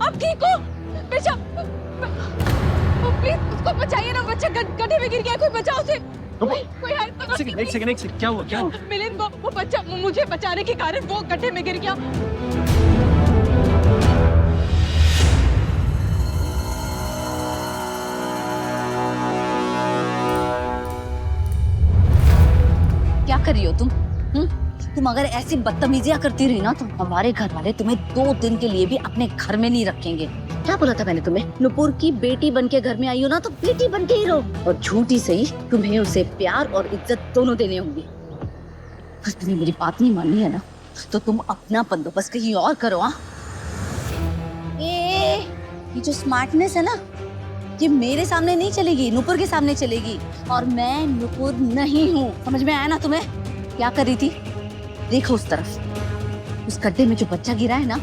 आप ठीक हो? बेटा प्लीज उसको बचाइए ना, बच्चा गड्ढे में गिर गया, कोई बचाओ उसे। कोई हेल्प करो। एक सेकंड क्या हुआ? मिलिंद, वो बच्चा मुझे बचाने के कारण वो गड्ढे में गिर गया। क्या कर रही हो तुम? तुम अगर ऐसी बदतमीजियां करती रही ना तो हमारे घर वाले तुम्हें 2 दिन के लिए भी अपने घर में नहीं रखेंगे। क्या बोला था मैंने तुम्हें? नुपुर की बेटी बन के घर में आई हो ना तो बेटी बन के ही रहो, और झूठी सही तुम्हें उसे प्यार और इज्जत दोनों देने होंगे। अगर तुम्हें मेरी बात नहीं माननी है ना तो तुम अपना बंदोबस्त कहीं और करो। ये जो स्मार्टनेस है ना, ये मेरे सामने नहीं चलेगी, नुपुर के सामने चलेगी, और मैं नुपुर नहीं हूँ। समझ में आया ना तुम्हें? क्या कर रही थी? देखो उस तरफ, उस गड्ढे में जो बच्चा गिरा है ना,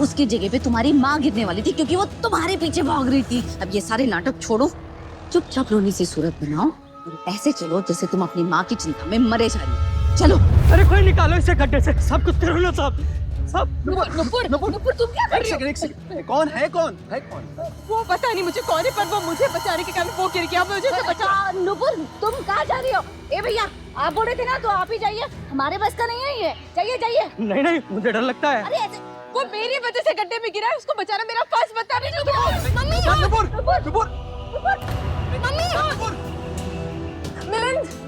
उसकी जगह पे तुम्हारी माँ गिरने वाली थी क्योंकि वो तुम्हारे पीछे भाग रही थी। अब ये सारे नाटक छोड़ो, चुपचाप रोनी सी सूरत बनाओ और ऐसे चलो जैसे तुम अपनी माँ की चिंता में मरे जा रही हो। चलो। अरे कोई निकालो इसे गड्ढे से, सब कुछ करो ना साहब। नुपुर तुम क्या कर रही हो? एक सेकंड, कौन है? वो पता नहीं मुझे कौन है, पर वो मुझे बचाने के कारण वो गिर गया, मुझे तो बचा। नुपुर तुम कहाँ जा रही हो? ए भैया, आप बोल रहे थे ना तो आप ही जाइए, हमारे बस का नहीं है ये। जाइए। नहीं मुझे डर लगता है। अरे ऐसे वो मेरी वजह से गड्ढे में गिरा है, उसको बचाना मेरा फर्ज बनता है।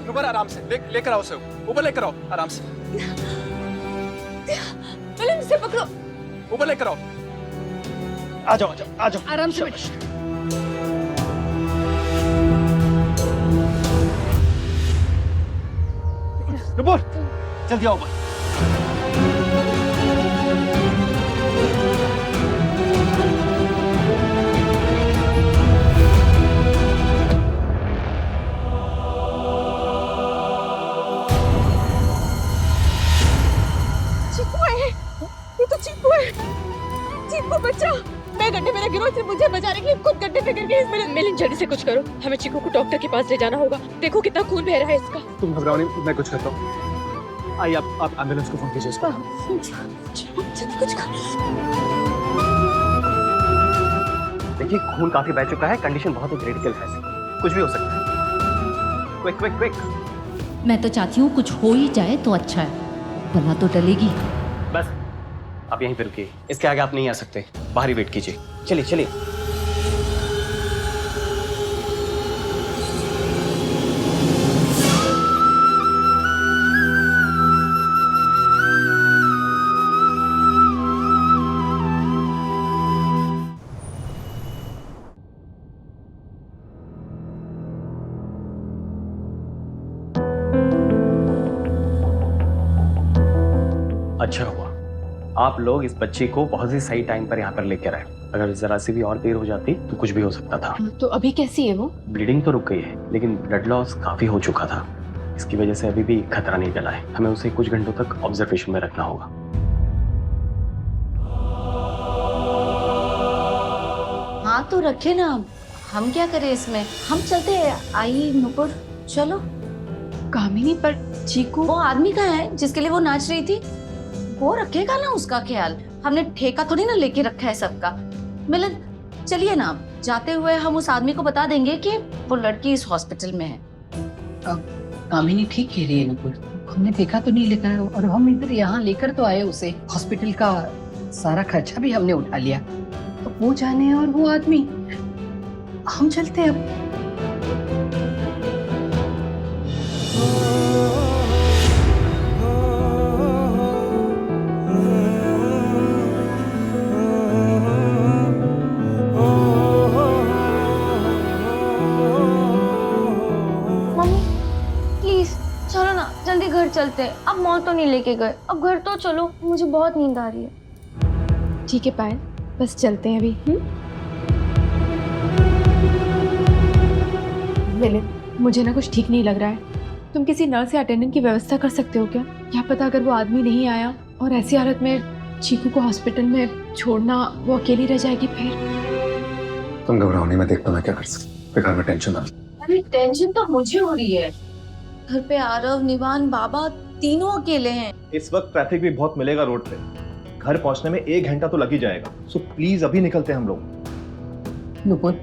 नुपुर आराम से लेकर आओ उसे ऊपर, लेकर आओ आराम से, मिलिंद से पकड़ो, ऊपर लेकर आओ। आ जाओ आराम से बैठ। नुपुर जल्दी आओ ऊपर। चीकू बच्चा, मैं गड्ढे में गिरो, सिर्फ मुझे बचाने के लिए खुद गड्ढे में गिर गई। मिलिंद जल्दी से कुछ करो, हमें चीकू को डॉक्टर के पास ले जाना होगा। देखो कितना खून बह रहा है इसका। तुम घबराओ नहीं, मैं कुछ करता हूँ। आइए आप एम्बुलेंस को फोन कीजिए इसको। जल्दी कुछ कर। देखिए खून काफी बह चुका है, कंडीशन बहुत ही क्रिटिकल है, कुछ भी हो सकता है। क्विक। मैं तो चाहती हूँ कुछ हो ही जाए तो अच्छा है, वरना तो टलेगी। बस आप यहीं पे रुकिए, इसके आगे आप नहीं आ सकते, बाहर ही वेट कीजिए। चलिए। अच्छा हुआ आप लोग इस बच्ची को बहुत ही सही टाइम पर यहाँ पर लेकर आए, अगर जरा सी भी और देर हो जाती तो कुछ भी हो सकता था। तो अभी कैसी है वो? ब्लीडिंग तो रुक गई है, लेकिन ब्लड लॉस काफी हो चुका था, इसकी वजह से अभी भी खतरा नहीं टला है। हमें उसे कुछ घंटों तक ऑब्जर्वेशन में रखना होगा। हाँ तो रखे ना, हम क्या करें इसमें, हम चलते हैं। आई नुपुर चलो। कामिनी, पर चीकू वो आदमी कहाँ है जिसके लिए वो नाच रही थी? वो रखेगा ना उसका ख्याल, हमने ठेका थोड़ी ना लेके रखा है सबका। मिलन चलिए ना, जाते हुए हम उस आदमी को बता देंगे कि वो लड़की इस हॉस्पिटल में है। कामिनी ठीक कह रही है नुपुर, हमने देखा तो नहीं लेकर, और हम इधर यहाँ लेकर तो आए उसे, हॉस्पिटल का सारा खर्चा भी हमने उठा लिया, तो वो जाने और वो आदमी। हम चलते हैं अब। घर चलते हैं, अब मॉल तो नहीं लेके गए, अब घर तो चलो, मुझे बहुत नींद आ रही है। ठीक है पायल, बस चलते हैं अभी। मिलिंद, मुझे ना कुछ ठीक नहीं लग रहा है, तुम किसी नर्स या अटेंडेंट की व्यवस्था कर सकते हो क्या पता अगर वो आदमी नहीं आया और ऐसी हालत में चीकू को हॉस्पिटल में छोड़ना, वो अकेली रह जाएगी फिर। तुम घबराओ नहीं, मैं देखता हूँ मैं क्या कर सकता, बेकार में टेंशन ना। अरे टेंशन तो मुझे हो रही है, घर पे आरव, निवान, बाबा तीनों अकेले हैं। इस वक्त ट्रैफिक भी बहुत मिलेगा रोड पे, घर पहुंचने में 1 घंटा तो लग ही जाएगा। सो प्लीज अभी निकलते हैं हम लोग। नुपुर,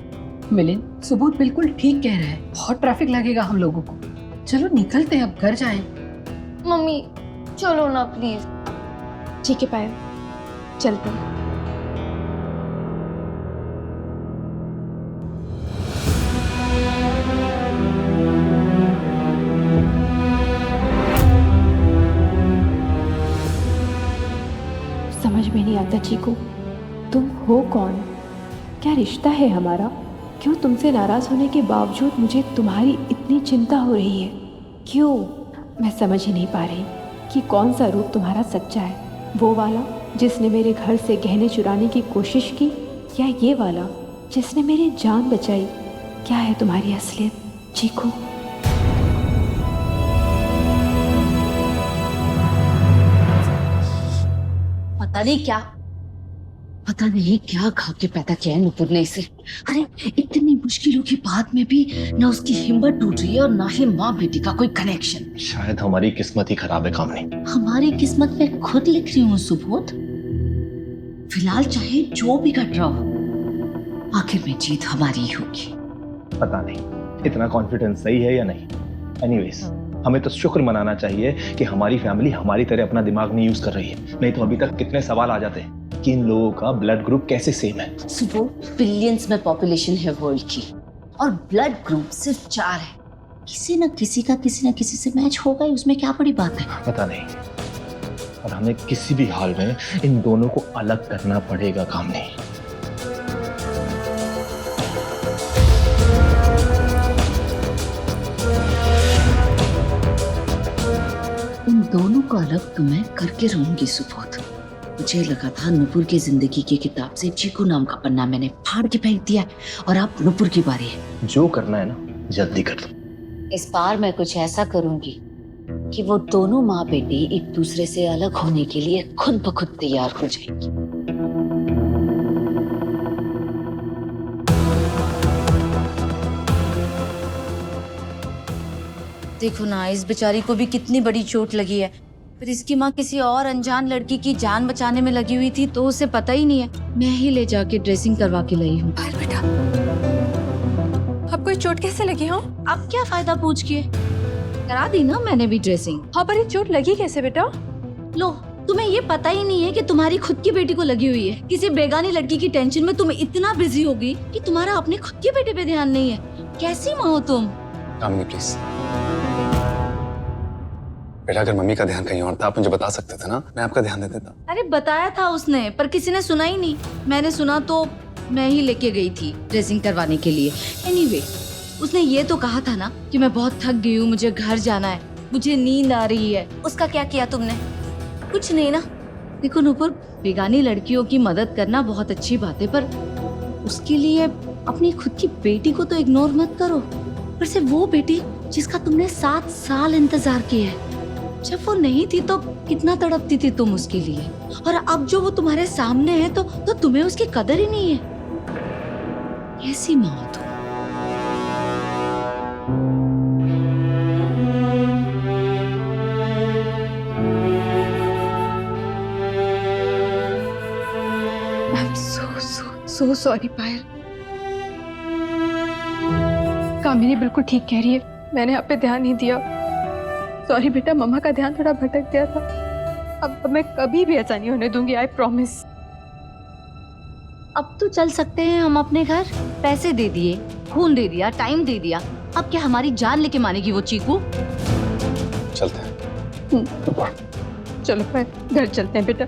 मिलिंद, सुबोध बिल्कुल ठीक कह रहा है, बहुत ट्रैफिक लगेगा हम लोगों को। चलो निकलते हैं, अब घर जाएं। मम्मी चलो ना प्लीज। ठीक है पायल, चलते हैं। समझ में नहीं आता चीकू, तुम हो कौन? क्या रिश्ता है हमारा? क्यों तुमसे नाराज होने के बावजूद मुझे तुम्हारी इतनी चिंता हो रही है? क्यों? मैं समझ ही नहीं पा रही कि कौन सा रूप तुम्हारा सच्चा है। वो वाला जिसने मेरे घर से गहने चुराने की कोशिश की, या ये वाला जिसने मेरी जान बचाई? क्या है तुम्हारी असलियत चीकू? पता नहीं क्या खा के पैदा किया है नुपुर ने इसे। अरे इतनी मुश्किलों के बाद में भी ना उसकी हिम्मत टूट रही है और ना ही माँ बेटी का कोई कनेक्शन। शायद हमारी किस्मत ही खराब है कामनी। हमारी किस्मत में खुद लिख रही हूँ सुबोध। फिलहाल चाहे जो भी घट रहा हो, आखिर में जीत हमारी ही होगी। पता नहीं इतना कॉन्फिडेंस सही है या नहीं। एनीवेज, हमें तो शुक्र मनाना चाहिए कि हमारी फैमिली हमारी तरह अपना दिमाग नहीं यूज कर रही है, नहीं तो अभी तक कितने सवाल आ जाते हैं कि इन लोगों का ब्लड ग्रुप कैसे सेम है। सुबोध, बिलियंस में पॉपुलेशन है वर्ल्ड की और ब्लड ग्रुप सिर्फ 4 है। किसी न किसी का किसी न किसी से मैच होगा ही, उसमें क्या बड़ी बात है। पता नहीं, और हमें किसी भी हाल में इन दोनों को अलग करना पड़ेगा कामनी। इन दोनों को अलग तो मैं करके रहूंगी सुबोध। मुझे लगा था नुपुर की जिंदगी की किताब से चीकू नाम का पन्ना मैंने फाड़ के फेंक दिया और अब नुपुर की बारी है। जो करना है ना जल्दी कर दो। इस बार मैं कुछ ऐसा करूंगी कि वो दोनों माँ बेटी एक दूसरे से अलग होने के लिए खुद ब खुद तैयार हो जाएंगी। देखो ना, इस बेचारी को भी कितनी बड़ी चोट लगी है। फिर इसकी माँ किसी और अनजान लड़की की जान बचाने में लगी हुई थी तो उसे पता ही नहीं है। मैं ही ले जाके ड्रेसिंग करवा के लाई हूँ। बेटा, आपको ये चोट कैसे लगी? हाँ, अब क्या फायदा पूछ के, करा दी ना मैंने भी ड्रेसिंग। हाँ, पर ये चोट लगी कैसे बेटा? लो, तुम्हें ये पता ही नहीं है कि तुम्हारी खुद की बेटी को लगी हुई है। किसी बेगानी लड़की की टेंशन में तुम इतना बिजी हो गई कि तुम्हारा अपने खुद के बेटे पे ध्यान नहीं है। कैसी माँ हो तुम? कामनी प्लीज, बेटा अगर मम्मी का ध्यान कहीं और था आप मुझे बता सकते थे ना, मैं आपका ध्यान दे देता। अरे बताया था उसने, पर किसी ने सुना ही नहीं। मैंने सुना तो मैं ही लेके गई थी ड्रेसिंग करवाने के लिए। एनीवे, उसने ये तो कहा था ना कि मैं बहुत थक गई हूँ, मुझे घर जाना है, मुझे नींद आ रही है। उसका क्या किया तुमने? कुछ नहीं ना। देखो नुपुर, बेगानी लड़कियों की मदद करना बहुत अच्छी बात है, पर उसके लिए अपनी खुद की बेटी को तो इग्नोर मत करो। पर सिर्फ वो बेटी जिसका तुमने 7 साल इंतजार किया है। जब वो नहीं थी तो कितना तड़पती थी तुम उसके लिए, और अब जो वो तुम्हारे सामने है तो तुम्हें उसकी कदर ही नहीं है। कैसी माँ हो तुम? आई एम सो सॉरी पायल। कामिनी बिल्कुल ठीक कह रही है, मैंने आप पे ध्यान नहीं दिया। सॉरी बेटा, मम्मा का ध्यान थोड़ा भटक गया था। अब मैं कभी भी ऐसा नहीं होने दूंगी, आई प्रॉमिस। अब तो चल सकते हैं हम अपने घर। पैसे दे दिए, खून दे दिया, टाइम दे दिया, अब क्या हमारी जान लेके मानेगी वो चीकू? चलते हैं। चलो पायल, घर चलते हैं बेटा।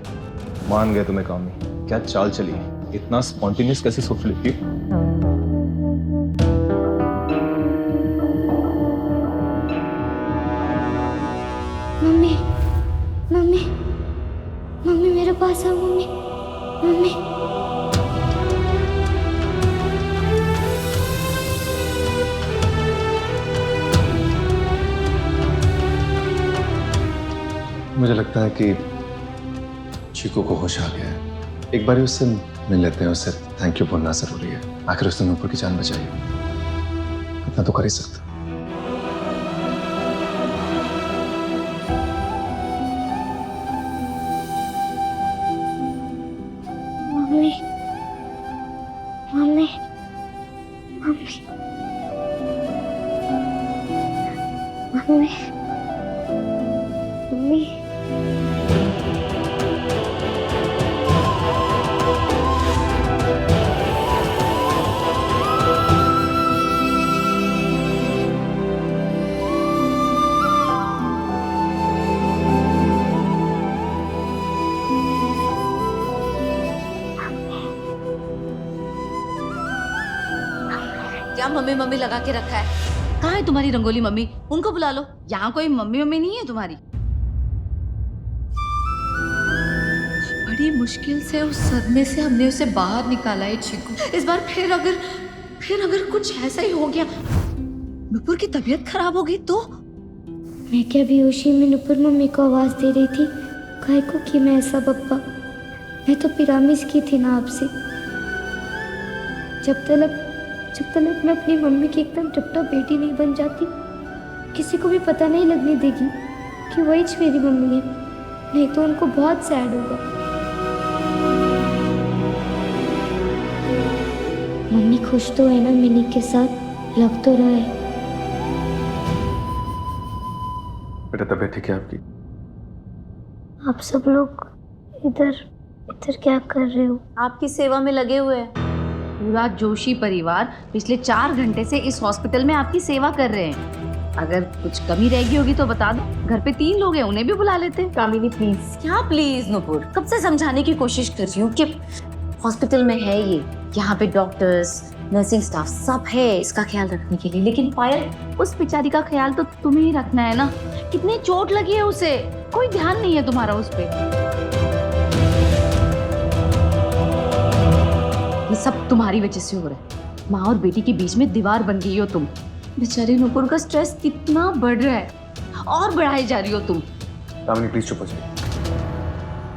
मान गए तुम्हें कामनी, क्या चाल चली है, इतना स्पॉन्टेनियस कैसे सोच लेती हो? मम्मी मम्मी मम्मी मेरे पास आओ। मम्मी मम्मी मुझे लगता है कि चीकू को होश आ गया है। एक बार उससे मिल लेते हैं, उससे थैंक यू बोलना जरूरी है। आखिर उसने नुपुर की जान बचाई, इतना तो कर ही सकता। क्या मम्मी मम्मी लगा के रखा है? कहाँ है तुम्हारी रंगोली मम्मी? उनको बुला लो। यहाँ कोई मम्मी मम्मी नहीं है तुम्हारी। बड़ी मुश्किल से उस सदमे से हमने उसे बाहर निकाला है चीकू। इस बार फिर अगर कुछ ऐसा ही हो गया, नुपुर की तबीयत खराब हो गई तो? मैं क्या बेहोशी में नुपुर मम्मी को आवाज दे रही थी? काय को कि मैं ऐसा पप्पा? मैं तो पिरामिस की थी ना आपसे। जब तक मैं अपनी मम्मी की एकदम टिपटॉप बेटी नहीं बन जाती, किसी को भी पता नहीं लगने देगी कि वही मेरी मम्मी है। नहीं तो उनको बहुत सैड होगा। मम्मी खुश तो है ना मिनी के साथ? लग तो रहा है। बेटा तबीयत ठीक है आपकी? आप सब लोग इधर क्या कर रहे हो? आपकी सेवा में लगे हुए हैं। पूरा जोशी परिवार पिछले 4 घंटे से इस हॉस्पिटल में आपकी सेवा कर रहे हैं। अगर कुछ कमी रह गई होगी तो बता दो। घर पे 3 लोग हैं, उन्हें भी बुला लेते हैं। कामिनी प्लीज। क्या प्लीज नुपुर? कब से समझाने की कोशिश कर रही हूँ कि हॉस्पिटल में है ये, यहाँ पे डॉक्टर्स, नर्सिंग स्टाफ सब है इसका ख्याल रखने के लिए। लेकिन पायल, उस बेचारी का ख्याल तो तुम्हें ही रखना है ना। कितनी चोट लगी है उसे, कोई ध्यान नहीं है तुम्हारा उस पे। ये सब तुम्हारी वजह से हो रहा है। माँ और बेटी के बीच में दीवार बन गई हो तुम। बेचारी नुपुर का स्ट्रेस कितना बढ़ रहा है और बढ़ाई जा रही हो तुम। कामिनी प्लीज चुप हो जाइए,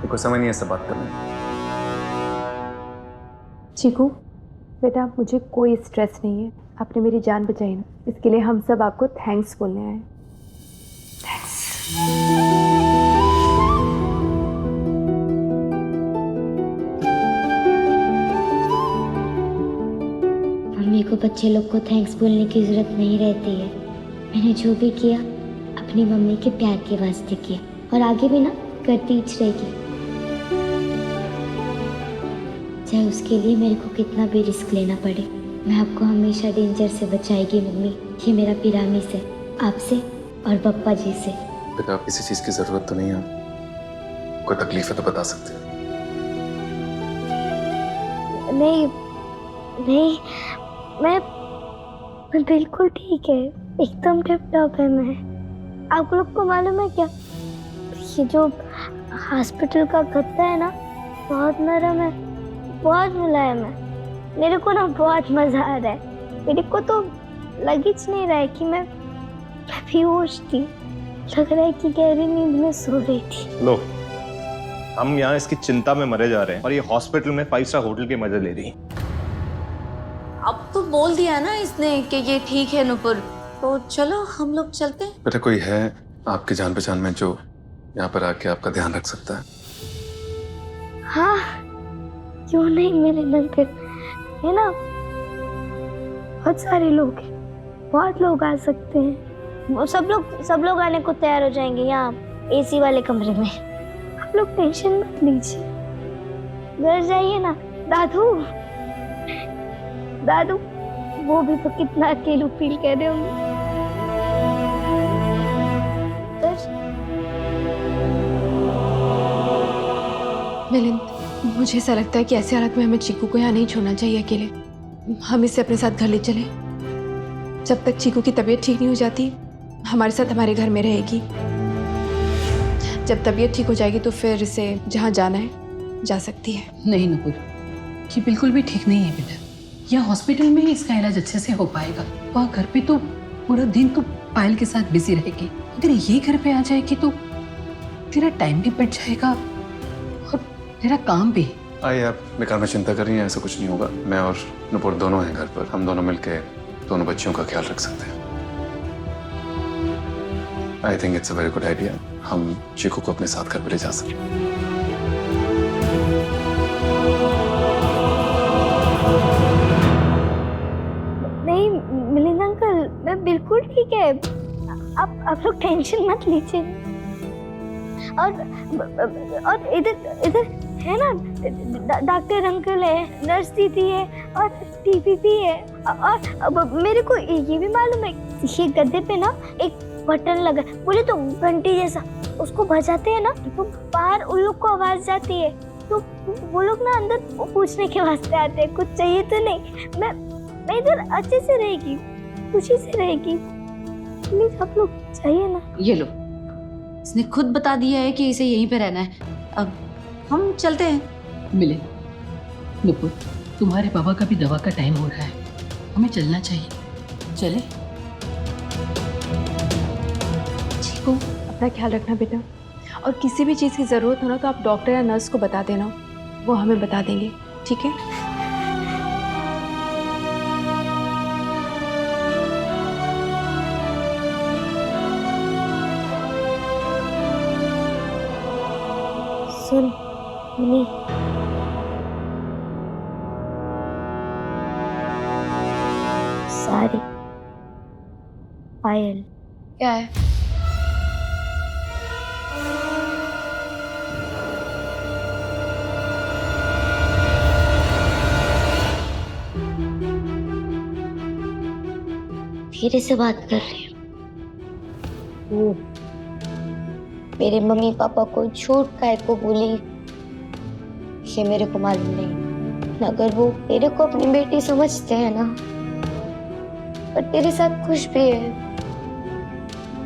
देखो समय नहीं है सब बात करने। चीकू बेटा, मुझे कोई स्ट्रेस नहीं है। आपने मेरी जान बचाई ना, इसके लिए हम सब आपको थैंक्स बोलने आए हैं। मम्मी को बच्चे लोग को थैंक्स बोलने की जरूरत नहीं रहती है। मैंने जो भी किया अपनी मम्मी के प्यार के वास्ते किया, और आगे भी ना करती ही रहेगी। चाहे उसके लिए मेरे को कितना भी रिस्क लेना पड़े। मैं आपको हमेशा डेंजर से बचाएगी मम्मी। ये मेरा पिरामिस है, आपसे और पप्पा जी से। बेटा आप किसी चीज की जरूरत तो नहीं है, कोई तकलीफ है तो बता सकते हो। नहीं, मैं बिल्कुल ठीक है, एकदम टिप टॉप है मैं। आप लोग को मालूम है क्या, ये जो हॉस्पिटल का गद्दा है ना, बहुत नरम है, बहुत मुलायम है। मेरे को ना बहुत मजा आ रहा है। मेरे को तो लग ही नहीं रहा है कि मैं बेहोश थी। लग रहा है कि गहरी नींद में सो रही थी। लो, हम यहाँ इसकी चिंता में मरे जा रहे हैं और ये हॉस्पिटल में 5 स्टार होटल के मजे ले रही है। अब तो बोल दिया ना इसने कि ये ठीक है नुपुर, तो चलो हम लोग चलते हैं। बेटा कोई है आपकी जान पहचान में जो यहाँ पर आके आपका ध्यान रख सकता है? हाँ, क्यों नहीं मेरे नंबर है ना, बहुत सारे लोग हैं, बहुत लोग आ सकते हैं। वो सब लोग आने को तैयार हो जाएंगे यहाँ एसी वाले कमरे में। आप लोग टेंशन मत लीजिए, घर जाइए ना। दादू वो भी तो कितना अकेलू फील कर रहे होंगे। मिलिंद, मुझे ऐसा लगता है कि ऐसे हालत में हमें चीकू को यहाँ नहीं छोड़ना चाहिए अकेले। हम इसे अपने साथ घर ले चले। जब तक चीकू की तबीयत ठीक नहीं हो जाती, हमारे साथ हमारे घर में रहेगी। जब तबीयत ठीक हो जाएगी तो फिर इसे जहाँ जाना है जा सकती है। नहीं नुपुर, ये बिल्कुल भी ठीक नहीं है बेटा। यहाँ हॉस्पिटल में ही इसका इलाज अच्छे से हो पाएगा। वहाँ घर पे तो पूरा दिन तो पायल के साथ बिजी रहेगी। अगर ये घर पे आ जाएगी तो तेरा टाइम भी बच जाएगा और तेरा काम भी। आइए, आप बेकार में चिंता कर रही हैं, ऐसा कुछ नहीं होगा। मैं और नुपुर दोनों हैं घर पर, हम दोनों मिलके दोनों बच्चियों का ख्याल रख सकते हैं। I think it's a very good idea. हम चीकू को अपने साथ घर पर ले जा सकते हैं। नहीं मिलिंद अंकल, मैं बिल्कुल ठीक है। आप लोग टेंशन मत लीजिए। और इधर है ना, डॉक्टर अंकल है, नर्स दीदी है और टीपी भी है। और मेरे को ये भी मालूम है, ये गद्दे पे ना एक बटन लगा, बोले तो घंटी जैसा, उसको बजाते हैं ना तो बाहर उन लोग को आवाज जाती है। तो वो लोग ना अंदर पूछने के वास्ते आते हैं, कुछ चाहिए तो नहीं। मैं इधर अच्छे से रहेगी, खुशी से रहेगी। प्लीज आप लोग चाहिए ना। ये लो, इसने खुद बता दिया है कि इसे यहीं पे रहना है। अब हम चलते हैं। मिले नुपुर, तुम्हारे पापा का भी दवा का टाइम हो रहा है, हमें चलना चाहिए। चले? चीकू, अपना ख्याल रखना बेटा, और किसी भी चीज़ की ज़रूरत हो ना तो आप डॉक्टर या नर्स को बता देना, वो हमें बता देंगे, ठीक है? सुन मम्मी, सारी पायल क्या है? धीरे से बात कर रही हूँ। वो मेरे मम्मी पापा को झूठ काहे को बोली, ये मेरे को मालूम नहीं। अगर वो तेरे को अपनी बेटी समझते हैं ना, और तेरे साथ खुश भी है,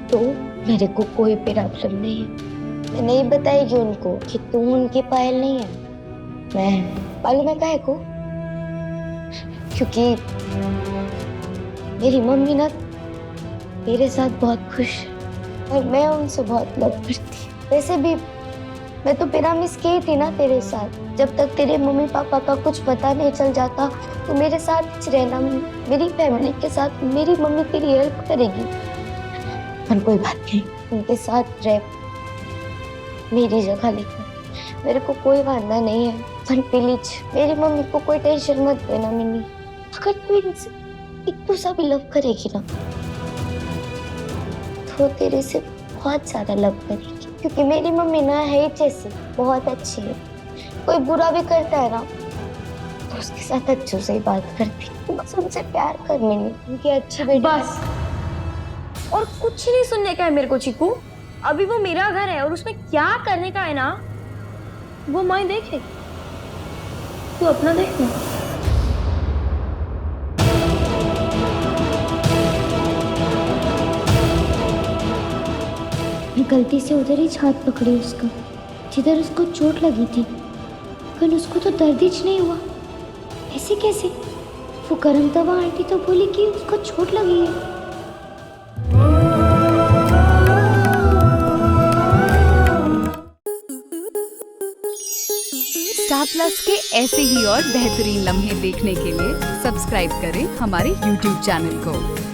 तो मेरे को कोई प्रॉब्लम नहीं है। मैं नहीं बताएगी उनको कि तुम उनकी पायल नहीं है। मैं मालूम है काहे को, क्योंकि मेरी मम्मी ना तेरे साथ बहुत खुश है और मैं उनसे बहुत लव करती। वैसे भी मैं तो प्रॉमिस की थी ना तेरे साथ, जब तक तेरे मम्मी पापा का कुछ पता नहीं चल जाता तो मेरे साथ रहना, मेरी फैमिली के साथ। मेरी मम्मी तेरी हेल्प करेगी, पर कोई बात नहीं, उनके साथ रह मेरी जगह लेकर, मेरे को कोई वादा नहीं है। पर प्लीज मेरी मम्मी को कोई टेंशन मत देना मिनी। अगर तू इनसे इतना सा भी लव करेगी ना तो तेरे से बहुत ज्यादा लव करेगी, क्योंकि मेरी मम्मी ना है जैसी बहुत अच्छी है। कोई बुरा भी करता है ना तो उसके साथ अच्छे से ही बात करती। तो बस उनसे प्यार कर मिनी, उनकी अच्छी बेटी। बस, और कुछ नहीं सुनने का है मेरे को चीकू। अभी वो मेरा घर है और उसमें क्या करने का है ना, वो मैं देखेगी, तू अपना देख ना। मैं गलती से उधर ही हाथ पकड़ी उसका, जिधर उसको चोट लगी थी, लेकिन उसको तो दर्द ही नहीं हुआ। ऐसे कैसे? वो गरम तवा आंटी तो बोली कि उसको चोट लगी है। स्टार प्लस के ऐसे ही और बेहतरीन लम्हे देखने के लिए सब्सक्राइब करें हमारे YouTube चैनल को।